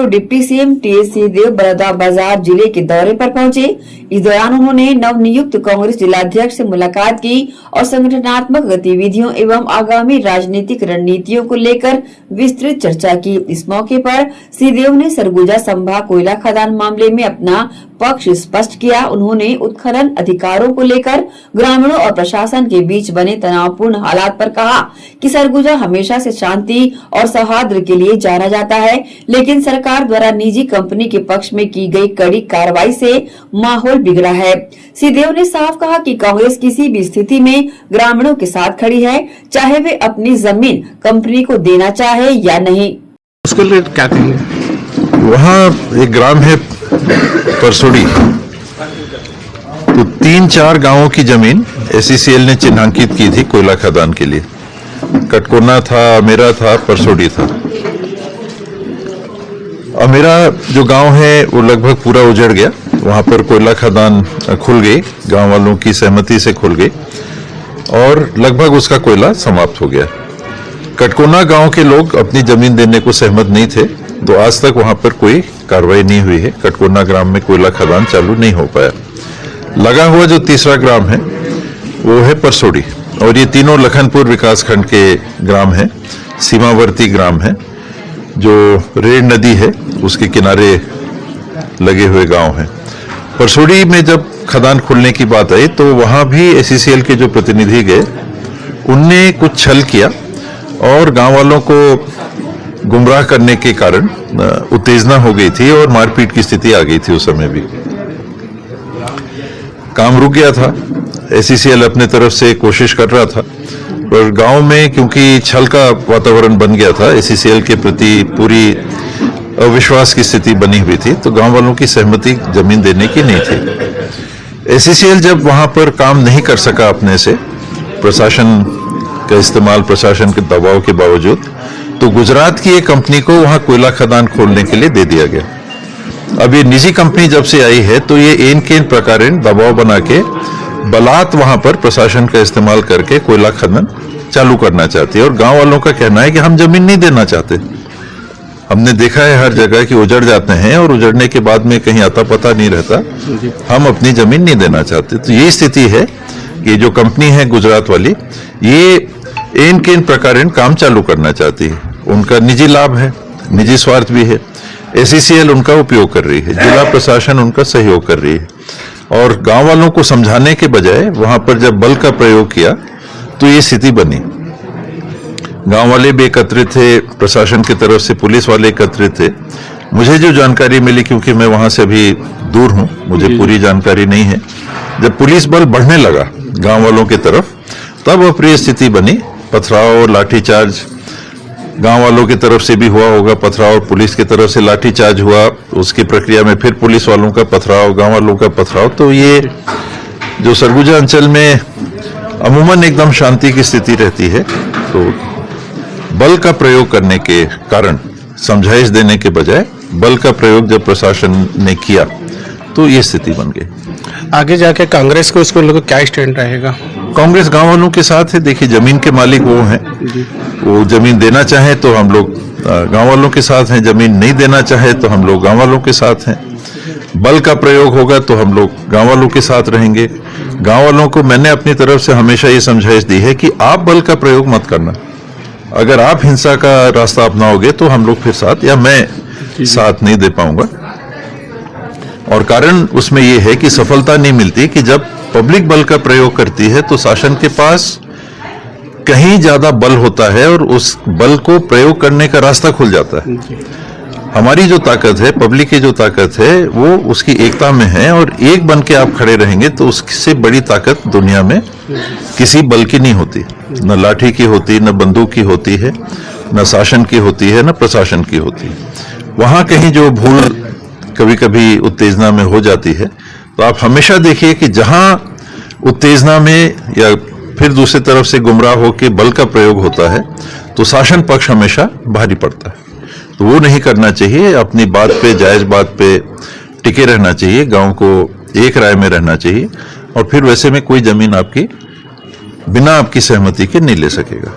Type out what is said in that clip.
Deputy CM TS Singhdeo Balodabazar जिले के दौरे पर पहुंचे। इस दौरान उन्होंने नवनियुक्त कांग्रेस जिलाध्यक्ष से मुलाकात की और संगठनात्मक गतिविधियों एवं आगामी राजनीतिक रणनीतियों को लेकर विस्तृत चर्चा की। इस मौके पर सिंहदेव ने सरगुजा संभाग कोयला खदान मामले में अपना पक्ष स्पष्ट किया। उन्होंने उत्खनन अधिकारों को लेकर ग्रामीणों और प्रशासन के बीच बने तनावपूर्ण हालात पर कहा कि सरगुजा हमेशा से शांति और सौहार्द के लिए जाना जाता है, लेकिन सरकार द्वारा निजी कंपनी के पक्ष में की गई कड़ी कार्रवाई से माहौल बिगड़ा है। सिंहदेव ने साफ कहा कि कांग्रेस किसी भी स्थिति में ग्रामीणों के साथ खड़ी है, चाहे वे अपनी जमीन कंपनी को देना चाहे या नहीं। उसके लिए क्या कहेंगे? वहाँ एक ग्राम है परसोड़ी, तो 3-4 गांवों की जमीन एसईसीएल ने चिन्हांकित की थी कोयला खदान के लिए। कटकोना था, अमेरा था, परसोड़ी था। अमेरा जो गांव है वो लगभग पूरा उजड़ गया। वहां पर कोयला खदान खुल गई, गांव वालों की सहमति से खुल गई और लगभग उसका कोयला समाप्त हो गया। कटकोना गांव के लोग अपनी जमीन देने को सहमत नहीं थे, तो आज तक वहां पर कोई कार्रवाई नहीं हुई है। कटकोना ग्राम में कोयला खदान चालू नहीं हो पाया। लगा हुआ जो तीसरा ग्राम है वो है परसोड़ी, और ये तीनों लखनपुर विकासखंड के ग्राम हैं, सीमावर्ती ग्राम हैं, जो रेड नदी है उसके किनारे लगे हुए गांव हैं। परसोड़ी में जब खदान खुलने की बात आई तो वहां भी एसईसीएल के जो प्रतिनिधि गए, उनने कुछ छल किया और गांव वालों को गुमराह करने के कारण उत्तेजना हो गई थी और मारपीट की स्थिति आ गई थी। उस समय भी काम रुक गया था। एसईसीएल अपने तरफ से कोशिश कर रहा था, पर गांव में क्योंकि छल का वातावरण बन गया था, एसईसीएल के प्रति पूरी अविश्वास की स्थिति बनी हुई थी, तो गांव वालों की सहमति जमीन देने की नहीं थी। एसईसीएल जब वहां पर काम नहीं कर सका अपने से, प्रशासन का इस्तेमाल, प्रशासन के दबाव के बावजूद, तो गुजरात की एक कंपनी को वहां कोयला खदान खोलने के लिए दे दिया गया। अब ये निजी कंपनी जब से आई है तो ये एन केन प्रकारेण दबाव बना के बलात् वहां पर प्रशासन का इस्तेमाल करके कोयला खनन चालू करना चाहती है। और गांव वालों का कहना है कि हम जमीन नहीं देना चाहते। हमने देखा है हर जगह कि उजड़ जाते हैं और उजड़ने के बाद में कहीं आता पता नहीं रहता। हम अपनी जमीन नहीं देना चाहते। तो ये स्थिति है कि जो कंपनी है गुजरात वाली, ये एन केन प्रकारेण काम चालू करना चाहती है। उनका निजी लाभ है, निजी स्वार्थ भी है। एसईसीएल उनका उपयोग कर रही है, जिला प्रशासन उनका सहयोग कर रही है, और गांव वालों को समझाने के बजाय वहां पर जब बल का प्रयोग किया तो ये स्थिति बनी। गांव वाले भी एकत्रित थे, प्रशासन की तरफ से पुलिस वाले एकत्रित थे। मुझे जो जानकारी मिली, क्योंकि मैं वहां से अभी दूर हूं, मुझे पूरी जानकारी नहीं है, जब पुलिस बल बढ़ने लगा गांव वालों की तरफ, तब अप्रिय स्थिति बनी। पथराव और लाठीचार्ज गांव वालों की तरफ से भी हुआ होगा, पथराव, और पुलिस की तरफ से लाठीचार्ज हुआ। उसकी प्रक्रिया में फिर पुलिस वालों का पथराव, गांव वालों का पथराव। तो ये जो सरगुजा अंचल में अमूमन एकदम शांति की स्थिति रहती है, तो बल का प्रयोग करने के कारण, समझाइश देने के बजाय बल का प्रयोग जब प्रशासन ने किया तो ये स्थिति बन गई। आगे जाके कांग्रेस को इसको लेकर क्या स्टैंड रहेगा? कांग्रेस गांव वालों के साथ है। देखिए, जमीन के मालिक वो हैं, वो जमीन देना चाहे तो हम लोग गांव वालों के साथ हैं, जमीन नहीं देना चाहे तो हम लोग गांव वालों के साथ हैं। बल का प्रयोग होगा तो हम लोग गांव वालों के साथ रहेंगे। गांव वालों को मैंने अपनी तरफ से हमेशा ये समझाइश दी है कि आप बल का प्रयोग मत करना। अगर आप हिंसा का रास्ता अपनाओगे तो हम लोग फिर साथ, या मैं साथ नहीं दे पाऊंगा। और कारण उसमें यह है कि सफलता नहीं मिलती कि जब पब्लिक बल का प्रयोग करती है तो शासन के पास कहीं ज्यादा बल होता है और उस बल को प्रयोग करने का रास्ता खुल जाता है। हमारी जो ताकत है, पब्लिक की जो ताकत है, वो उसकी एकता में है, और एक बन के आप खड़े रहेंगे तो उससे बड़ी ताकत दुनिया में किसी बल की नहीं होती। न लाठी की होती, न बंदूक की होती है, न शासन की होती है, न प्रशासन की होती है। वहां कहीं जो भूल कभी कभी उत्तेजना में हो जाती है, तो आप हमेशा देखिए कि जहां उत्तेजना में या फिर दूसरी तरफ से गुमराह होकर बल का प्रयोग होता है तो शासन पक्ष हमेशा भारी पड़ता है। तो वो नहीं करना चाहिए। अपनी बात पे, जायज बात पे टिके रहना चाहिए, गांव को एक राय में रहना चाहिए, और फिर वैसे में कोई जमीन आपकी बिना आपकी सहमति के नहीं ले सकेगा।